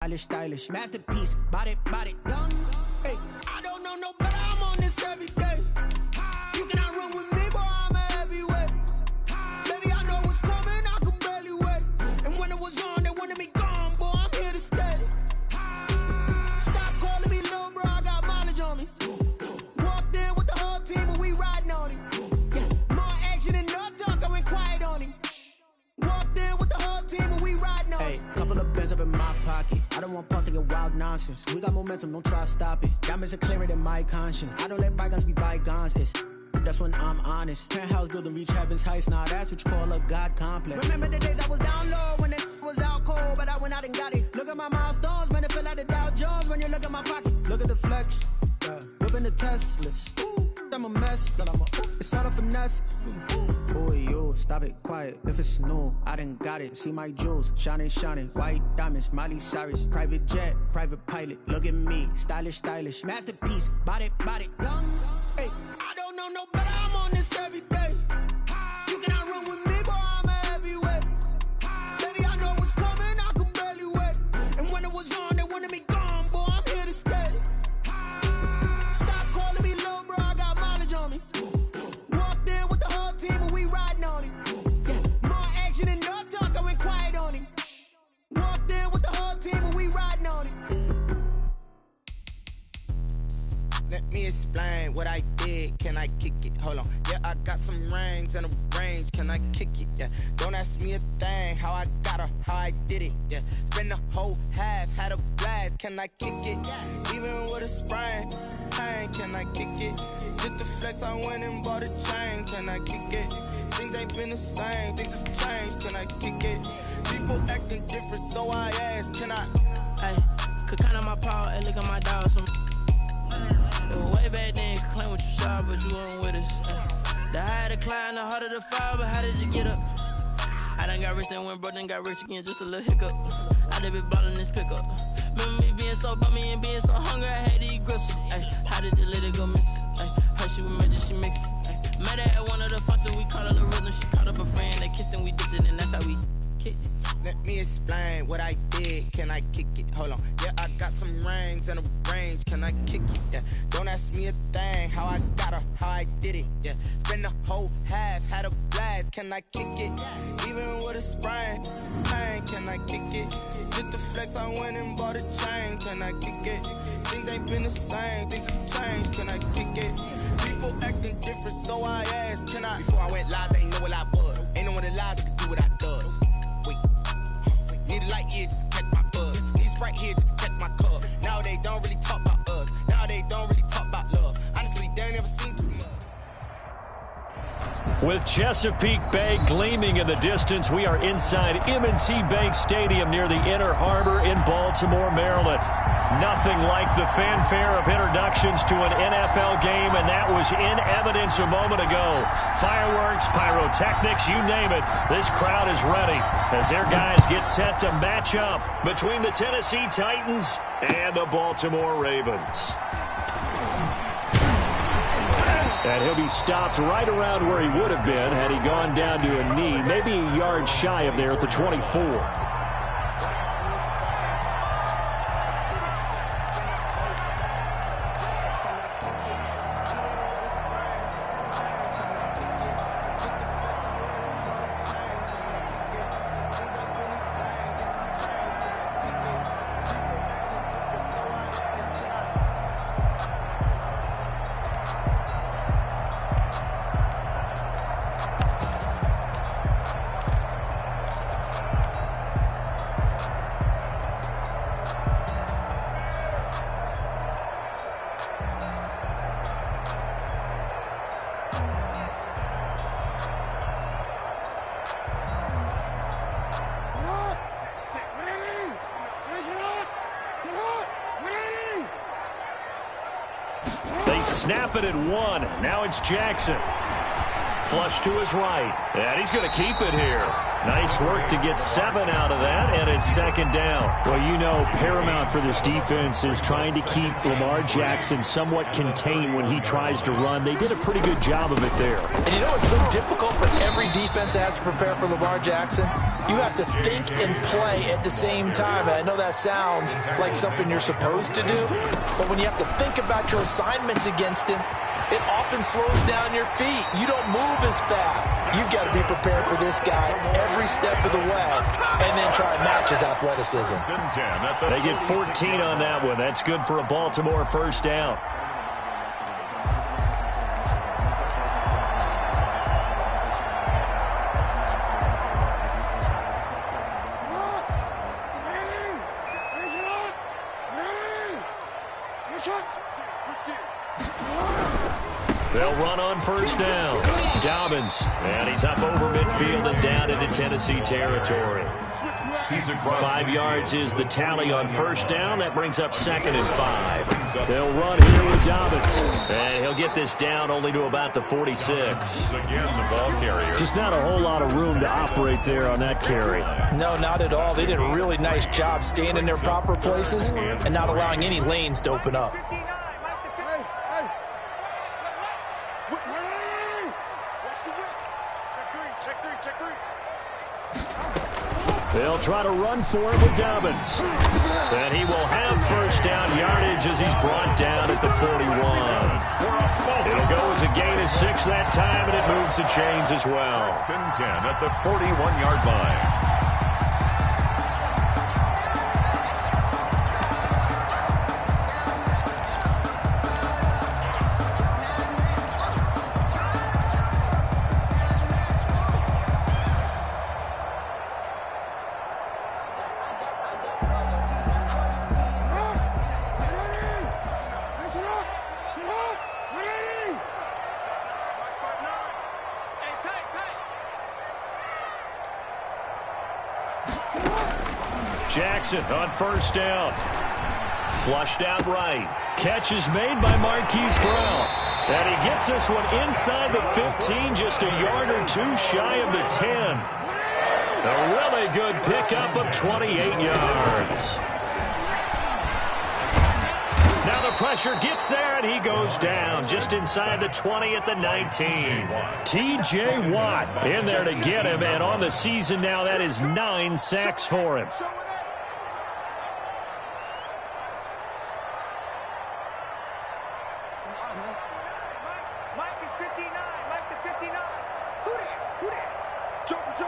Stylish, masterpiece, body, done. Hey, I don't know no better, I'm on this every day. You cannot run with me, boy, I'm a heavyweight. Baby, I know what's coming, I could barely wait. And when it was on, they wanted me gone, boy, I'm here to stay. Stop calling me little bro, I got mileage on me. Walked in with the whole team and we riding on him. Yeah, more action and no talk, I went quiet on him. Walked in with the whole team and we riding on him. Hey, couple of bands up in my pocket. I don't want pause to get wild nonsense. We got momentum, don't try to stop it. Diamonds are clearer than my conscience. I don't let bygones be bygones. That's when I'm honest. Penthouse building, reach heaven's heights. Nah, that's what you call a God complex. Remember the days I was down low when it was out cold, but I went out and got it. Look at my milestones, man, it feel like the Dow Jones when you look at my pocket. Look at the flex, whipping the Teslas. I'm a mess, but it's all a finesse. Boy, you stop it, quiet. If it's new, I done got it. See my jewels, shining, white diamonds, Miley Cyrus, private jet, private pilot. Look at me, stylish, masterpiece, body, done. Hey, I don't know no better, I'm on this every day. You cannot run with me, boy, I'm a heavyweight. Baby, I know what's coming, I could barely wait. And when it was on, they wanted me gone, boy, I'm here to stay. Stop calling me little bro, I got mileage on me. Walked in with the whole team and we riding on him. Yeah, more action and no talk, I went quiet on him. Walked in with the whole team and we riding on him. Let me explain what I did. Can I kick it? Hold on. Yeah, I got some rings and a range. Can I kick it? Yeah. Don't ask me a thing. How I got her, how I did it. Yeah. Spend the whole half, had a blast. Can I kick it? Even with a sprain. Pain, can I kick it? Just the flex, I went and bought a chain. Can I kick it? Things ain't been the same. Things have changed. Can I kick it? People acting different, so I ask. Can I? Hey, could count on my power and look at my dogs. Way back then, you could claim what you saw, but you weren't with us. The higher the climb, the harder the fall, but how did you get up? I done got rich and went broke, then got rich again, just a little hiccup. I done been ballin' this pickup. Remember me being so bummy and being so hungry, I had to eat gristle. Ay, how did you let it go miss? Ay, her she was magic, she mixed it. Met her at one of the functions, we caught her the rhythm, she caught up a friend, they kissed and we dipped it, and that's how we kicked it. Let me explain what I did. Can I kick it? Hold on. Yeah, I got some rings and a range. Can I kick it? Yeah. Don't ask me a thing. How I got her, how I did it. Yeah. Spend the whole half, had a blast. Can I kick it? Even with a sprain. Pain, can I kick it? Just the flex, I went and bought a chain. Can I kick it? Things ain't been the same. Things have changed. Can I kick it? People acting different, so I asked. Can I? Before I went live, they ain't know what I was. Ain't no one alive that could do what I does. Need a light here just to catch my buzz. Need a Sprite here just to catch my cup. Now they don't really talk about us. Now they don't really talk about love. Honestly, they ain't never seen too much. With Chesapeake Bay gleaming in the distance, we are inside M&T Bank Stadium near the Inner Harbor in Baltimore, Maryland. Nothing like the fanfare of introductions to an NFL game, and that was in evidence a moment ago. Fireworks, pyrotechnics, you name it. This crowd is ready as their guys get set to match up between the Tennessee Titans and the Baltimore Ravens. And he'll be stopped right around where he would have been had he gone down to a knee, maybe a yard shy of there at the 24. Snap it at one. Now it's Jackson. Flush to his right. And he's going to keep it here. Nice work to get 7 out of that, and it's second down. Well, you know, paramount for this defense is trying to keep Lamar Jackson somewhat contained when he tries to run. They did a pretty good job of it there. And you know it's so difficult for every defense that has to prepare for Lamar Jackson? You have to think and play at the same time. And I know that sounds like something you're supposed to do, but when you have to think about your assignments against him, it often slows down your feet. You don't move as fast. You've got to be prepared for this guy every step of the way and then try and match his athleticism. They get 14 on that one. That's good for a Baltimore first down. They'll run on first down. Dobbins, and he's up over midfield and down into Tennessee territory. 5 yards is the tally on first down. That brings up 2nd and 5. They'll run here with Dobbins, and he'll get this down only to about the 46. Just not a whole lot of room to operate there on that carry. No, not at all. They did a really nice job staying in their proper places and not allowing any lanes to open up. They'll try to run for it with Dobbins. And he will have first down yardage as he's brought down at the 41. It'll go as a gain of 6 that time, and it moves the chains as well. 10 at the 41-yard line. Jackson on first down. Flushed out right. Catch is made by Marquise Brown. And he gets this one inside the 15, just a yard or 2 shy of the 10. A really good pickup of 28 yards. Now the pressure gets there, and he goes down just inside the 20 at the 19. T.J. Watt in there to get him, and on the season now, that is 9 sacks for him. Mike is 59. Mike the 59. Who that? Who that? Joker.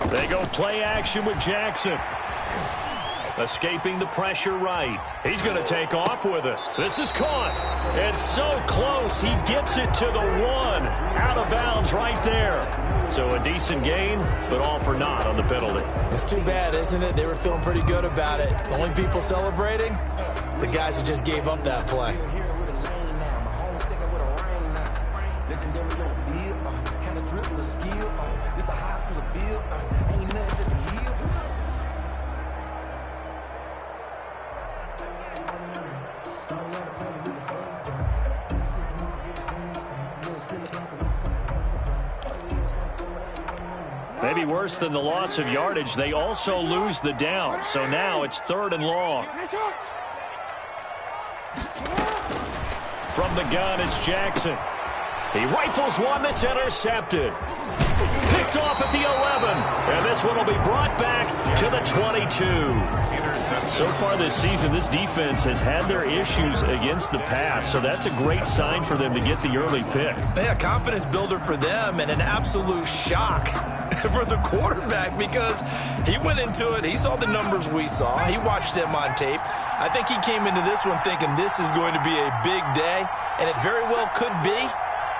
They go play action with Jackson. Escaping the pressure right. He's going to take off with it. This is caught. It's so close. He gets it to the 1. Out of bounds right there. So a decent gain, but all for naught on the penalty. It's too bad, isn't it? They were feeling pretty good about it. The only people celebrating, the guys who just gave up that play. Maybe worse than the loss of yardage, they also lose the down. So now it's 3rd and long. From the gun, it's Jackson. He rifles one that's intercepted. Picked off at the 11. And this one will be brought back to the 22. So far this season, this defense has had their issues against the pass. So that's a great sign for them to get the early pick. Yeah, confidence builder for them and an absolute shock for the quarterback because he went into it. He saw the numbers we saw. He watched them on tape. I think he came into this one thinking this is going to be a big day, and it very well could be.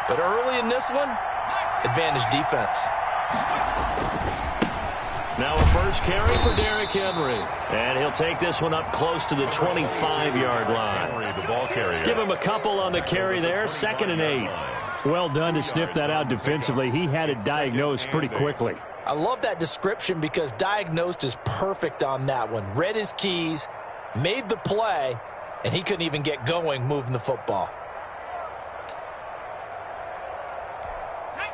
But early in this one, advantage defense. Now a first carry for Derrick Henry. And he'll take this one up close to the 25-yard line. Give him a couple on the carry there. 2nd and 8. Well done to sniff that out defensively. He had it diagnosed pretty quickly. I love that description because diagnosed is perfect on that one. Read his keys, made the play, and he couldn't even get going moving the football.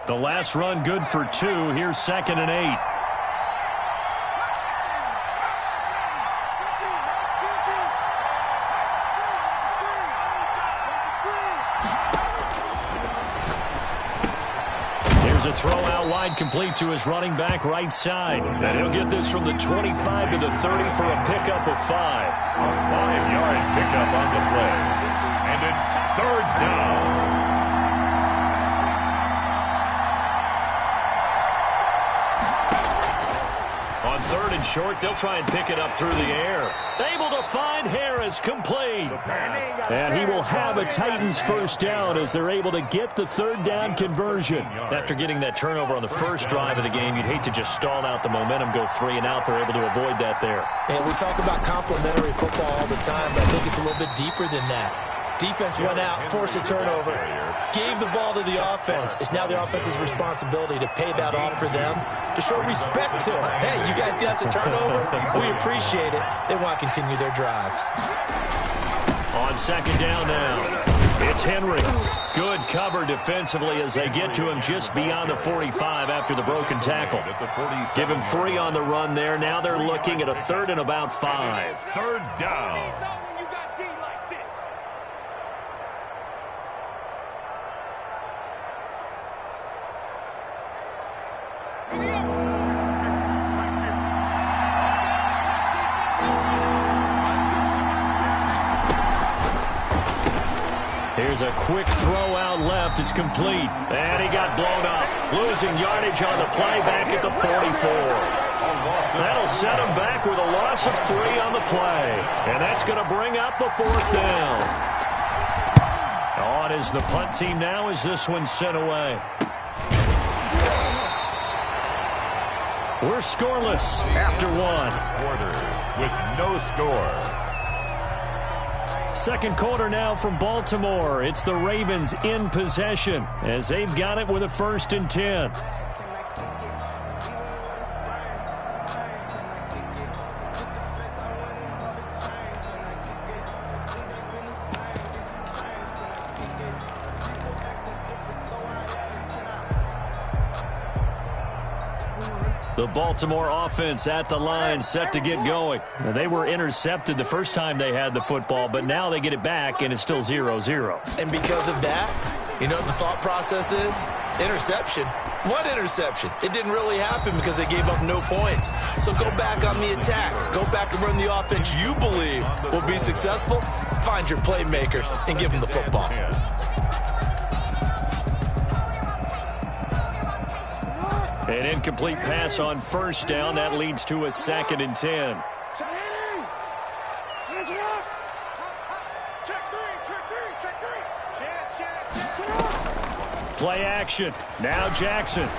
The last run good for 2. Here's 2nd and 8. Here's a throw out wide, complete to his running back right side. And he'll get this from the 25 to the 30 for a pickup of 5. A 5-yard pickup on the play. And it's 3rd down. On 3rd and short, they'll try and pick it up through the air. Able to find Harris, complete. And he will have a Titans first down as they're able to get the 3rd down conversion. After getting that turnover on the first drive of the game, you'd hate to just stall out the momentum, go 3 and out. They're able to avoid that there. And we talk about complementary football all the time, but I think it's a little bit deeper than that. Defense went out, forced a turnover, gave the ball to the offense. It's now the offense's responsibility to pay that off for them, to show respect to them. Hey, you guys got a turnover? We appreciate it. They want to continue their drive. On 2nd down now, it's Henry. Good cover defensively as they get to him just beyond the 45 after the broken tackle. Give him 3 on the run there. Now they're looking at a 3rd and about 5. 3rd down. Here's a quick throw out left. It's complete. And he got blown up. Losing yardage on the play back at the 44. That'll set him back with a loss of 3 on the play. And that's going to bring up the 4th down. On is the punt team now as this one's sent away. We're scoreless after 1. Quarter with no score. 2nd quarter now from Baltimore. It's the Ravens in possession as they've got it with a 1st and 10. The Baltimore offense at the line, set to get going. Now, they were intercepted the first time they had the football, but now they get it back, and it's still 0-0. And because of that, you know what the thought process is? Interception. What interception? It didn't really happen because they gave up no points. So go back on the attack. Go back and run the offense you believe will be successful. Find your playmakers and give them the football. An incomplete pass on 1st down. That leads to a 2nd and 10. Play action. Now Jackson.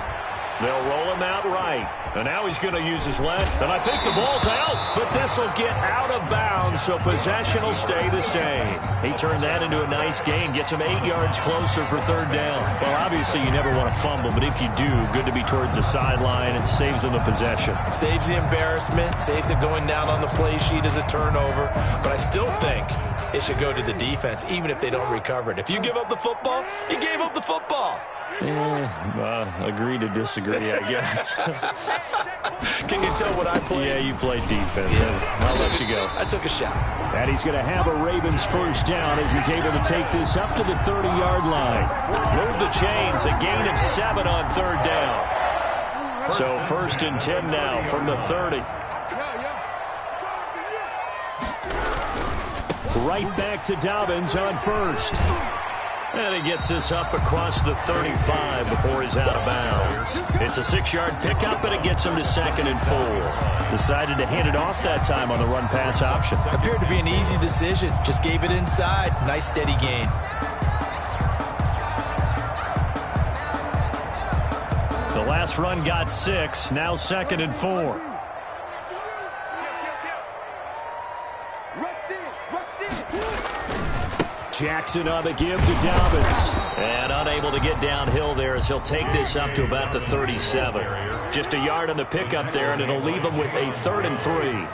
They'll roll him out right. And now he's going to use his left. And I think the ball's out. But this will get out of bounds, so possession will stay the same. He turned that into a nice gain. Gets him 8 yards closer for 3rd down. Well, obviously you never want to fumble, but if you do, good to be towards the sideline. It saves them the possession. Saves the embarrassment. Saves it going down on the play sheet as a turnover. But I still think it should go to the defense, even if they don't recover it. If you give up the football, you gave up the football. Agree to disagree, I guess. Can you tell what I played? Yeah, you played defense. Yeah. I'll let you go. I took a shot. And he's going to have a Ravens first down as he's able to take this up to the 30-yard line. Move the chains, a gain of 7 on 3rd down. So 1st and 10 now from the 30. Right back to Dobbins on 1st. And he gets this up across the 35 before he's out of bounds. It's a 6-yard pickup, and it gets him to 2nd and 4. Decided to hand it off that time on the run-pass option. Appeared to be an easy decision. Just gave it inside. Nice, steady gain. The last run got 6. Now 2nd and 4. Jackson on the give to Dobbins. And unable to get downhill there as he'll take this up to about the 37. Just a yard on the pickup there, and it'll leave him with a 3rd and 3.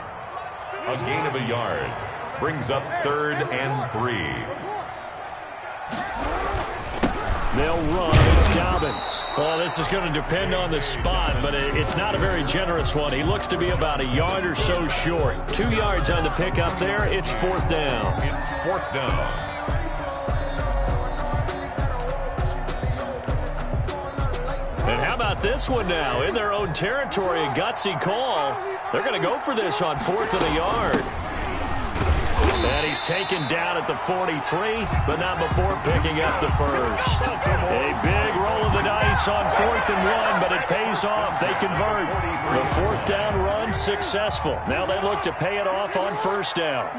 A gain of a yard brings up 3rd and 3. They'll run. It's Dobbins. Well, this is going to depend on the spot, but it's not a very generous one. He looks to be about a yard or so short. 2 yards on the pickup there. It's 4th down. It's 4th down. And how about this one now? In their own territory, a gutsy call. They're going to go for this on 4th and a yard. And he's taken down at the 43, but not before picking up the first. A big roll of the dice on 4th and 1, but it pays off. They convert. The 4th down run successful. Now they look to pay it off on 1st down.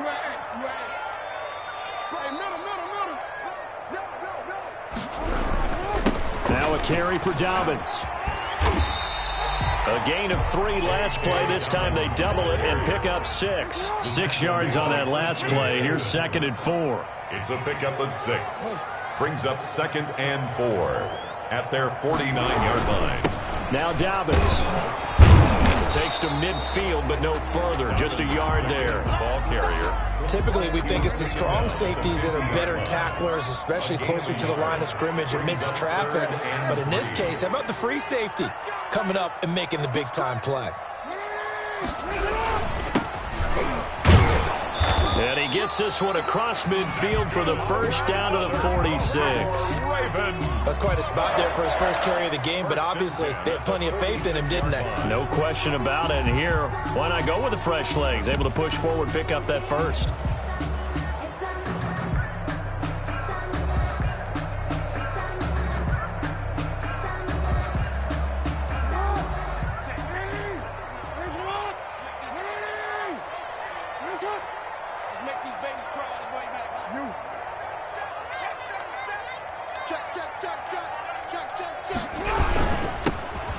Now a carry for Dobbins. A gain of 3 last play. This time they double it and pick up 6. 6 yards on that last play. Here's 2nd and 4. It's a pickup of 6. Brings up 2nd and 4 at their 49-yard line. Now Dobbins. Takes to midfield, but no further. Just a yard there. Ball carrier. Typically, we think it's the strong safeties that are better tacklers, especially closer to the line of scrimmage amidst traffic. But in this case, how about the free safety coming up and making the big-time play? And he gets this one across midfield for the first down to the 46. That's quite a spot there for his first carry of the game, but obviously they had plenty of faith in him, didn't they? No question about it. And here, why not go with the fresh legs? Able to push forward, pick up that first.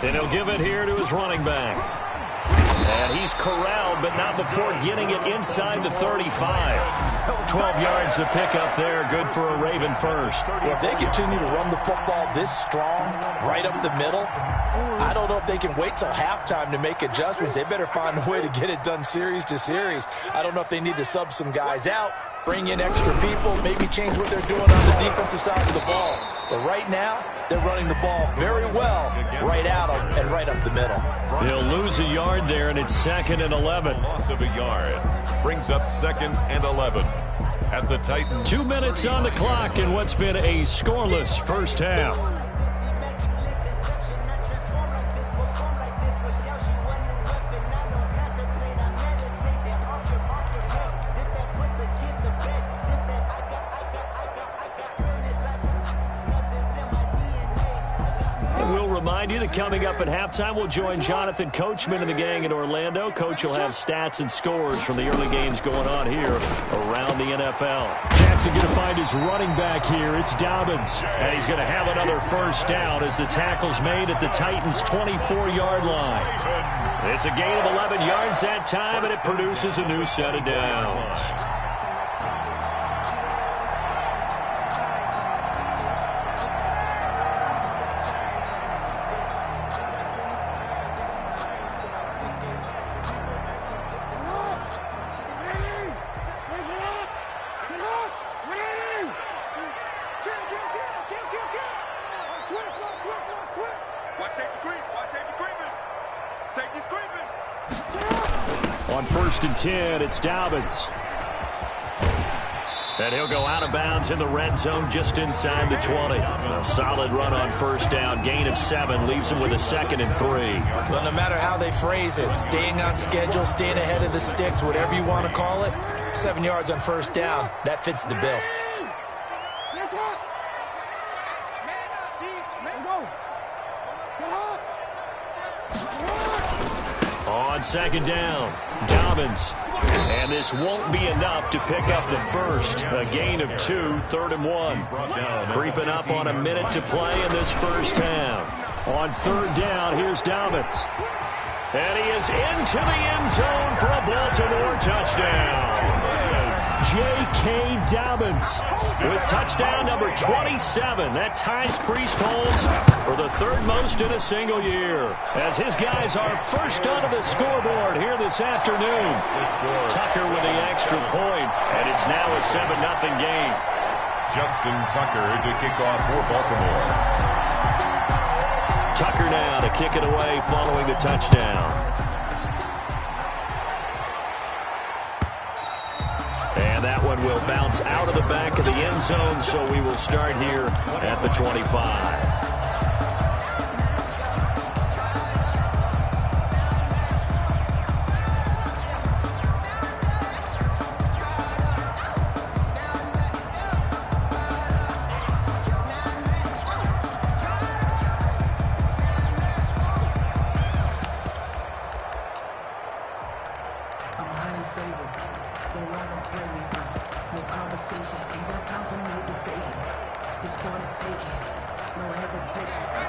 And he'll give it here to his running back. And he's corralled, but not before getting it inside the 35. 12 yards to pick up there. Good for a Raven first. Well, if they continue to run the football this strong, right up the middle, I don't know if they can wait till halftime to make adjustments. They better find a way to get it done series to series. I don't know if they need to sub some guys out, bring in extra people, maybe change what they're doing on the defensive side of the ball. But right now, they're running the ball very well right out and right up the middle. He'll lose a yard there, and it's 2nd and 11. Loss of a yard brings up 2nd and 11 at the Titans. 2 minutes on the clock in what's been a scoreless first half. Remind you that coming up at halftime, we'll join Jonathan Coachman and the gang in Orlando. Coach will have stats and scores from the early games going on here around the NFL. Jackson going to find his running back here. It's Dobbins. And he's going to have another first down as the tackle's made at the Titans' 24-yard line. It's a gain of 11 yards that time, and it produces a new set of downs. On 1st and 10, it's Dobbins. And he'll go out of bounds in the red zone just inside the 20. A solid run on first down. Gain of 7 leaves him with a 2nd and 3. Well, no matter how they phrase it, staying on schedule, staying ahead of the sticks, whatever you want to call it, 7 yards on first down, that fits the bill. On 2nd down, Dobbins. And this won't be enough to pick up the first. A gain of 2, 3rd and 1. Creeping up on a minute to play in this first half. On 3rd down, here's Dobbins. And he is into the end zone for a Baltimore touchdown. J.K. Dobbins with touchdown number 27. That ties Priest Holmes for the 3rd most in a single year. As his guys are first onto the scoreboard here this afternoon. Tucker with the extra point, and it's now a 7-0 game. Justin Tucker to kick off for Baltimore. Tucker now to kick it away following the touchdown. And that one will bounce out of the back of the end zone, so we will start here at the 25.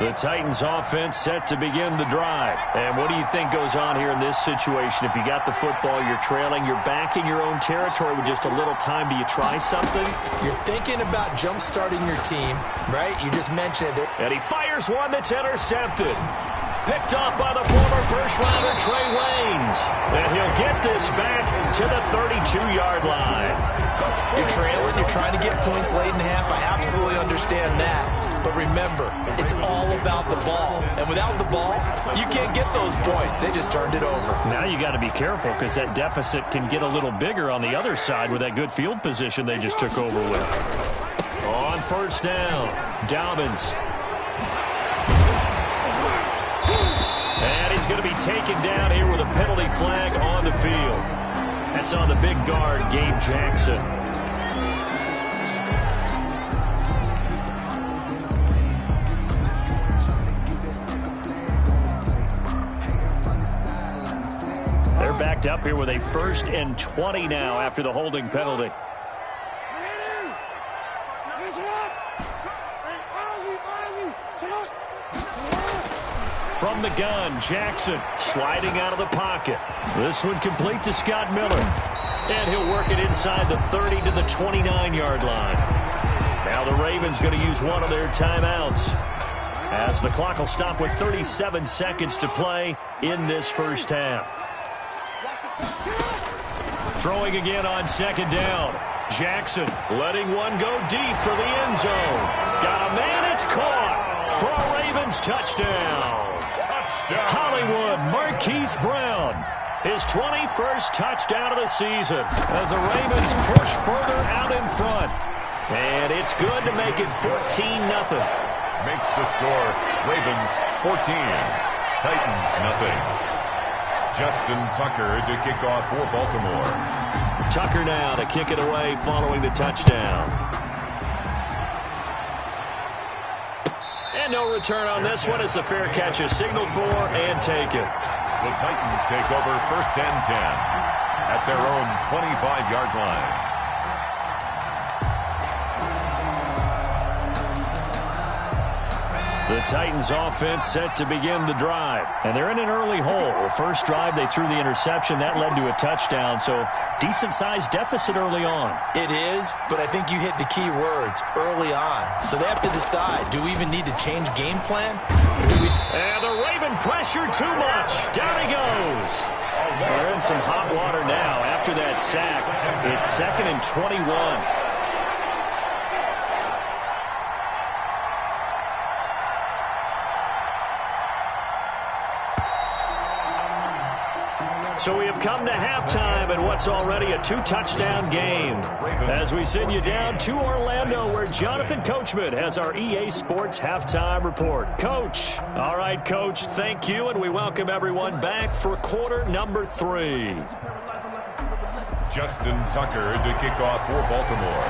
The Titans offense set to begin the drive. And what do you think goes on here in this situation? If you got the football, you're trailing, you're back in your own territory with just a little time. Do you try something? You're thinking about jump-starting your team, right? You just mentioned it. And he fires one that's intercepted. Picked off by the former first-rounder Trey Waynes. And he'll get this back to the 32-yard line. You're trailing. You're trying to get points late in half. I absolutely understand that. But remember, it's all about the ball. And without the ball, you can't get those points. They just turned it over. Now you got to be careful because that deficit can get a little bigger on the other side with that good field position they just took over with. On first down, Dobbins. And he's going to be taken down here with a penalty flag on the field. That's on the big guard, Gabe Jackson. They're backed up here with a 1st and 20 now after the holding penalty. From the gun, Jackson sliding out of the pocket. This one complete to Scott Miller. And he'll work it inside the 30 to the 29-yard line. Now the Ravens going to use one of their timeouts, as the clock will stop with 37 seconds to play in this first half. Throwing again on second down. Jackson letting one go deep for the end zone. Got a man, it's caught for a Ravens touchdown. Hollywood Marquise Brown, his 21st touchdown of the season as the Ravens push further out in front. And it's good to make it 14-0. Makes the score Ravens 14, Titans nothing. Justin Tucker to kick off for Baltimore. Tucker now to kick it away following the touchdown. And no return on this one as the fair catch is signaled for and taken. The Titans take over 1st and 10 at their own 25-yard line. The Titans offense set to begin the drive. And they're in an early hole. First drive, they threw the interception. That led to a touchdown. So decent-sized deficit early on. It is, but I think you hit the key words, early on. So they have to decide, do we even need to change game plan? And the Raven pressure too much. Down he goes. They're in some hot water now after that sack. It's 2nd and 21. So we have come to halftime in what's already a 2-touchdown game, as we send you down to Orlando, where Jonathan Coachman has our EA Sports Halftime Report. Coach. All right, Coach, thank you, and we welcome everyone back for quarter number 3. Justin Tucker to kick off for Baltimore.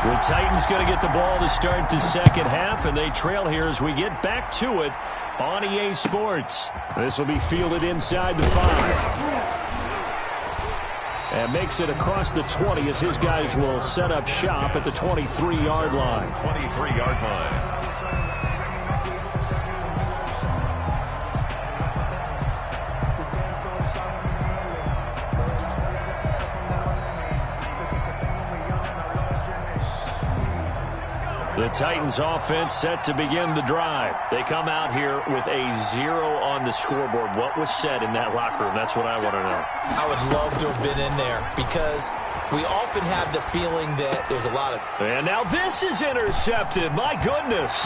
The Titans going to get the ball to start the second half, and they trail here as we get back to it on EA Sports. This will be fielded inside the 5. And makes it across the 20 as his guys will set up shop at the 23-yard line. 23-yard line. The The Titans offense set to begin the drive. They come out here with a 0 on the scoreboard. What was said in that locker room? That's what I want to know. I would love to have been in there because we often have the feeling that there's a lot of... And now this is intercepted. My goodness.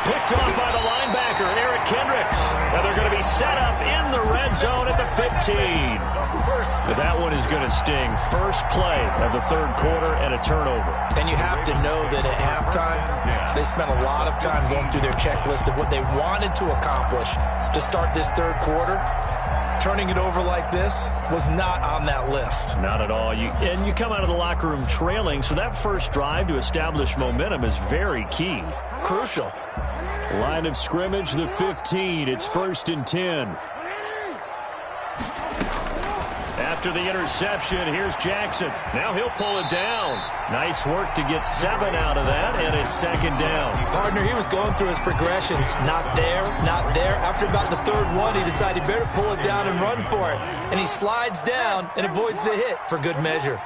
Picked off by the linebacker, Eric Kendricks. Now they're going to be set up in the red zone at the 15. But that one is going to sting. First play of the third quarter and a turnover. And you have to know that at halftime, they spent a lot of time going through their checklist of what they wanted to accomplish to start this third quarter. Turning it over like this was not on that list. Not at all. And you come out of the locker room trailing, so that first drive to establish momentum is very key. Crucial. Line of scrimmage, the 15. It's 1st and 10. After the interception, here's Jackson. Now he'll pull it down. Nice work to get 7 out of that, and it's 2nd down. Partner, he was going through his progressions. Not there, not there. After about the third one, he decided he better pull it down and run for it. And he slides down and avoids the hit for good measure.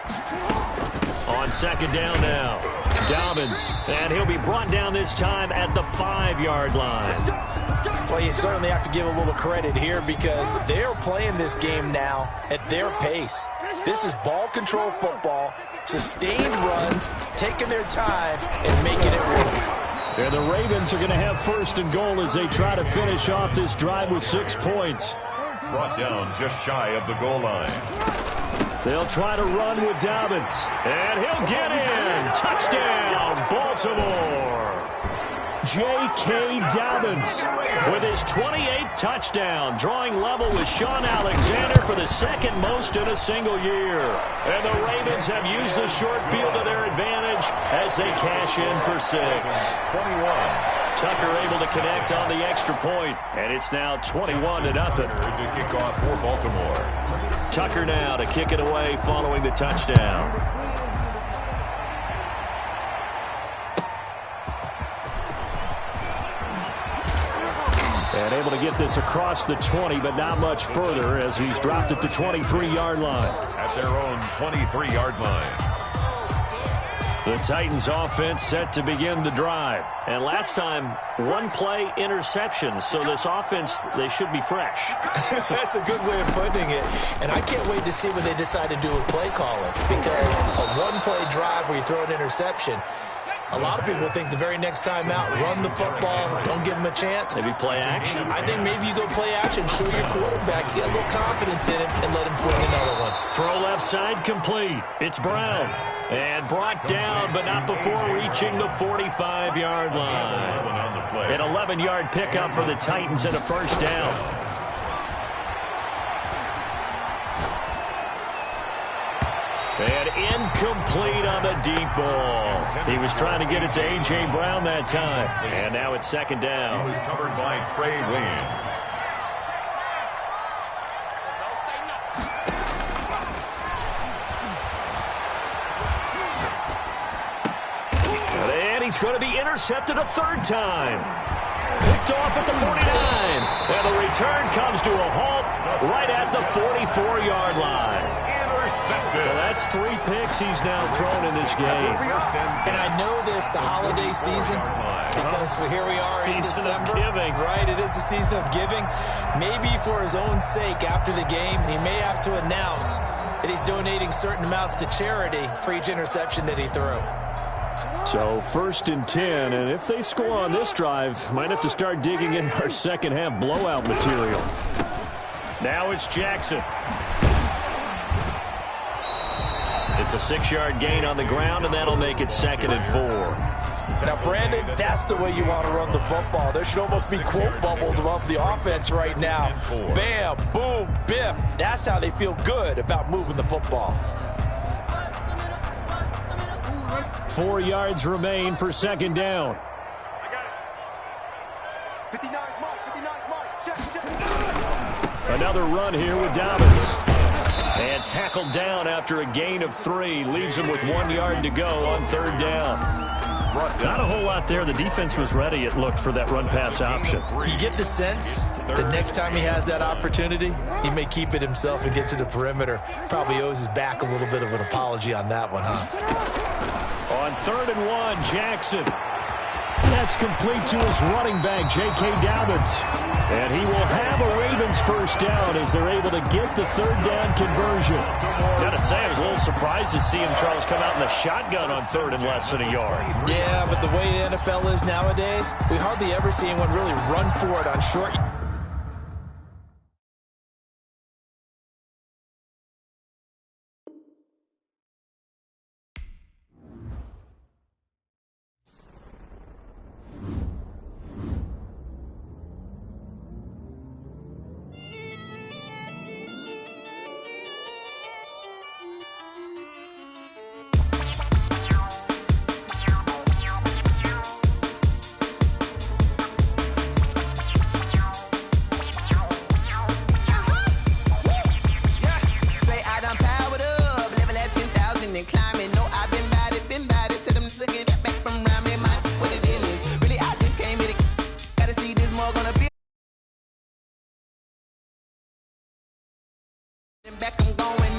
On 2nd down now, Dobbins. And he'll be brought down this time at the 5-yard line. Well, you certainly have to give a little credit here because they're playing this game now at their pace. This is ball control football, sustained runs, taking their time, and making it work. And the Ravens are going to have 1st and goal as they try to finish off this drive with 6 points. Brought down just shy of the goal line. They'll try to run with Dobbins. And he'll get in. Touchdown, Baltimore. J.K. Dobbins with his 28th touchdown, drawing level with Sean Alexander for the 2nd most in a single year. And the Ravens have used the short field to their advantage as they cash in for 6. 21. Tucker able to connect on the extra point, and it's now 21-0. To kick off for Baltimore. Tucker now to kick it away following the touchdown. And able to get this across the 20, but not much further as he's dropped it to 23-yard line. At their own 23-yard line. The Titans offense set to begin the drive. And last time, 1-play interception. So this offense, they should be fresh. That's a good way of putting it. And I can't wait to see what they decide to do with play calling. Because a 1-play drive where you throw an interception, a lot of people think the very next time out, run the football, don't give them a chance. Maybe play action. I think maybe you go play action, show your quarterback, get a little confidence in him, and let him fling another one. Throw left side complete. It's Brown. And brought down, but not before reaching the 45-yard line. An 11-yard pickup for the Titans and a 1st down. And incomplete on the deep ball. He was trying to get it to A.J. Brown that time. And now it's 2nd down. He was covered by Trey Williams. And he's going to be intercepted a 3rd time. Picked off at the 49. And the return comes to a halt right at the 44-yard line. Well, that's 3 picks he's now thrown in this game. And I know this, the holiday season, because here we are in December. Season of giving. Right, it is the season of giving. Maybe for his own sake after the game, he may have to announce that he's donating certain amounts to charity for each interception that he threw. So 1st and 10, and if they score on this drive, might have to start digging in our second half blowout material. Now it's Jackson. It's a 6-yard gain on the ground, and that'll make it 2nd and 4. Now, Brandon, that's the way you want to run the football. There should almost be quote bubbles above the offense right now. Bam, boom, biff. That's how they feel good about moving the football. 4 yards remain for 2nd down. Another run here with Dobbins. And tackled down after a gain of 3. Leaves him with 1 yard to go on 3rd down. Not a whole lot there. The defense was ready, it looked, for that run-pass option. You get the sense that next time he has that opportunity, he may keep it himself and get to the perimeter. Probably owes his back a little bit of an apology on that one, huh? On 3rd and 1, Jackson. that's complete to his running back, J.K. Dobbins. And he will have a Ravens first down as they're able to get the third down conversion. Gotta say, I was a little surprised to see him, Charles, come out in the shotgun on third and less than a yard. Yeah, but the way the NFL is nowadays, we hardly ever see anyone really run for it on short. Back, I'm going